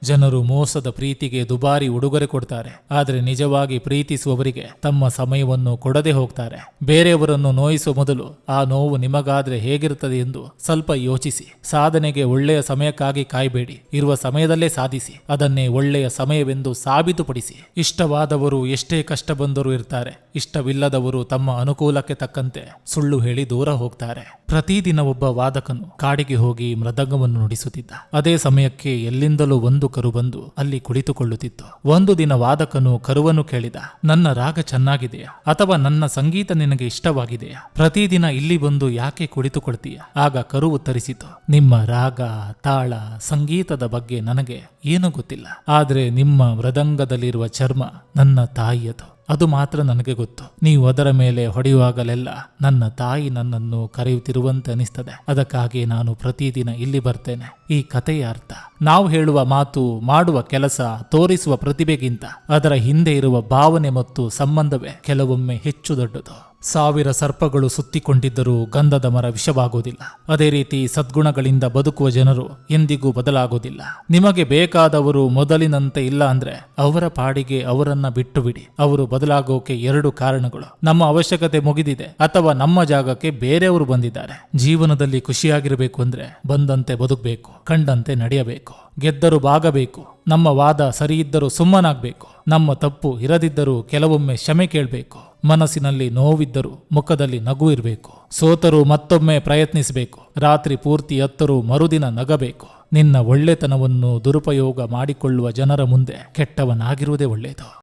ಜನರು ಮೋಸದ ಪ್ರೀತಿಗೆ ದುಬಾರಿ ಉಡುಗೊರೆ ಕೊಡ್ತಾರೆ, ಆದರೆ ನಿಜವಾಗಿ ಪ್ರೀತಿಸುವವರಿಗೆ ತಮ್ಮ ಸಮಯವನ್ನು ಕೊಡದೆ ಹೋಗ್ತಾರೆ. ಬೇರೆಯವರನ್ನು ನೋಯಿಸುವ ಮೊದಲು ಆ ನೋವು ನಿಮಗಾದ್ರೆ ಹೇಗಿರುತ್ತದೆ ಎಂದು ಸ್ವಲ್ಪ ಯೋಚಿಸಿ. ಸಾಧನೆಗೆ ಒಳ್ಳೆಯ ಸಮಯಕ್ಕಾಗಿ ಕಾಯಬೇಡಿ, ಇರುವ ಸಮಯದಲ್ಲೇ ಸಾಧಿಸಿ. ಅದನ್ನೇ ಒಳ್ಳೆಯ ಸಮಯವೆಂದು ಸಾಬೀತುಪಡಿಸಿ. ಇಷ್ಟವಾದವರು ಎಷ್ಟೇ ಕಷ್ಟ ಬಂದರೂ ಇರ್ತಾರೆ, ಇಷ್ಟವಿಲ್ಲದವರು ತಮ್ಮ ಅನುಕೂಲಕ್ಕೆ ತಕ್ಕಂತೆ ಸುಳ್ಳು ಹೇಳಿ ದೂರ ಹೋಗ್ತಾರೆ. ಪ್ರತಿದಿನ ಒಬ್ಬ ವಾದಕನು ಕಾಡಿಗೆ ಹೋಗಿ ಮೃದಂಗವನ್ನು ನುಡಿಸುತ್ತಿದ್ದ. ಅದೇ ಸಮಯಕ್ಕೆ ಎಲ್ಲಿಂದಲೂ ಒಂದು ಕರು ಬಂದು ಅಲ್ಲಿ ಕುಳಿತುಕೊಳ್ಳುತ್ತಿತ್ತು. ಒಂದು ದಿನ ವಾದಕನು ಕರುವನ್ನು ಕೇಳಿದ, ನನ್ನ ರಾಗ ಚೆನ್ನಾಗಿದೆಯಾ ಅಥವಾ ನನ್ನ ಸಂಗೀತ ನಿನಗೆ ಇಷ್ಟವಾಗಿದೆಯಾ? ಪ್ರತಿದಿನ ಇಲ್ಲಿ ಬಂದು ಯಾಕೆ ಕುಳಿತುಕೊಳ್ತೀಯ? ಆಗ ಕರು ಉತ್ತರಿಸಿತು, ನಿಮ್ಮ ರಾಗ, ತಾಳ, ಸಂಗೀತದ ಬಗ್ಗೆ ನನಗೆ ಏನೂ ಗೊತ್ತಿಲ್ಲ, ಆದರೆ ನಿಮ್ಮ ಮೃದಂಗದಲ್ಲಿರುವ ಚರ್ಮ ನನ್ನ ತಾಯಿಯದು, ಅದು ಮಾತ್ರ ನನಗೆ ಗೊತ್ತು. ನೀವು ಅದರ ಮೇಲೆ ಹೊಡೆಯುವಾಗಲೆಲ್ಲ ನನ್ನ ತಾಯಿ ನನ್ನನ್ನು ಕರೆಯುತ್ತಿರುವಂತೆ ಅನಿಸ್ತದೆ. ಅದಕ್ಕಾಗಿ ನಾನು ಪ್ರತಿದಿನ ಇಲ್ಲಿ ಬರ್ತೇನೆ. ಈ ಕಥೆಯ ಅರ್ಥ, ನಾವು ಹೇಳುವ ಮಾತು, ಮಾಡುವ ಕೆಲಸ, ತೋರಿಸುವ ಪ್ರತಿಭೆಗಿಂತ ಅದರ ಹಿಂದೆ ಇರುವ ಭಾವನೆ ಮತ್ತು ಸಂಬಂಧವೇ ಕೆಲವೊಮ್ಮೆ ಹೆಚ್ಚು ದೊಡ್ಡದು. 1000 ಸರ್ಪಗಳು ಸುತ್ತಿಕೊಂಡಿದ್ದರೂ ಗಂಧದ ಮರ ವಿಷವಾಗುವುದಿಲ್ಲ. ಅದೇ ರೀತಿ ಸದ್ಗುಣಗಳಿಂದ ಬದುಕುವ ಜನರು ಎಂದಿಗೂ ಬದಲಾಗುವುದಿಲ್ಲ. ನಿಮಗೆ ಬೇಕಾದವರು ಮೊದಲಿನಂತೆ ಇಲ್ಲ ಅಂದ್ರೆ ಅವರ ಪಾಡಿಗೆ ಅವರನ್ನ ಬಿಟ್ಟು ಬಿಡಿ. ಅವರು ಬದಲಾಗೋಕೆ 2 ಕಾರಣಗಳು: ನಮ್ಮ ಅವಶ್ಯಕತೆ ಮುಗಿದಿದೆ ಅಥವಾ ನಮ್ಮ ಜಾಗಕ್ಕೆ ಬೇರೆಯವರು ಬಂದಿದ್ದಾರೆ. ಜೀವನದಲ್ಲಿ ಖುಷಿಯಾಗಿರಬೇಕು ಅಂದ್ರೆ ಬಂದಂತೆ ಬದುಕಬೇಕು, ಕಂಡಂತೆ ನಡೆಯಬೇಕು, ಗೆದ್ದರೂ ಬಾಗಬೇಕು. ನಮ್ಮ ವಾದ ಸರಿಯಿದ್ದರೂ ಸುಮ್ಮನಾಗಬೇಕು. ನಮ್ಮ ತಪ್ಪು ಇರದಿದ್ದರೂ ಕೆಲವೊಮ್ಮೆ ಕ್ಷಮೆ ಕೇಳಬೇಕು. ಮನಸ್ಸಿನಲ್ಲಿ ನೋವಿದ್ದರೂ ಮುಖದಲ್ಲಿ ನಗು ಇರಬೇಕು. ಸೋತರೂ ಮತ್ತೊಮ್ಮೆ ಪ್ರಯತ್ನಿಸಬೇಕು. ರಾತ್ರಿ ಪೂರ್ತಿ ಅತ್ತರೂ ಮರುದಿನ ನಗಬೇಕು. ನಿನ್ನ ಒಳ್ಳೆತನವನ್ನು ದುರುಪಯೋಗ ಮಾಡಿಕೊಳ್ಳುವ ಜನರ ಮುಂದೆ ಕೆಟ್ಟವನಾಗಿರುವುದೇ ಒಳ್ಳೆಯದು.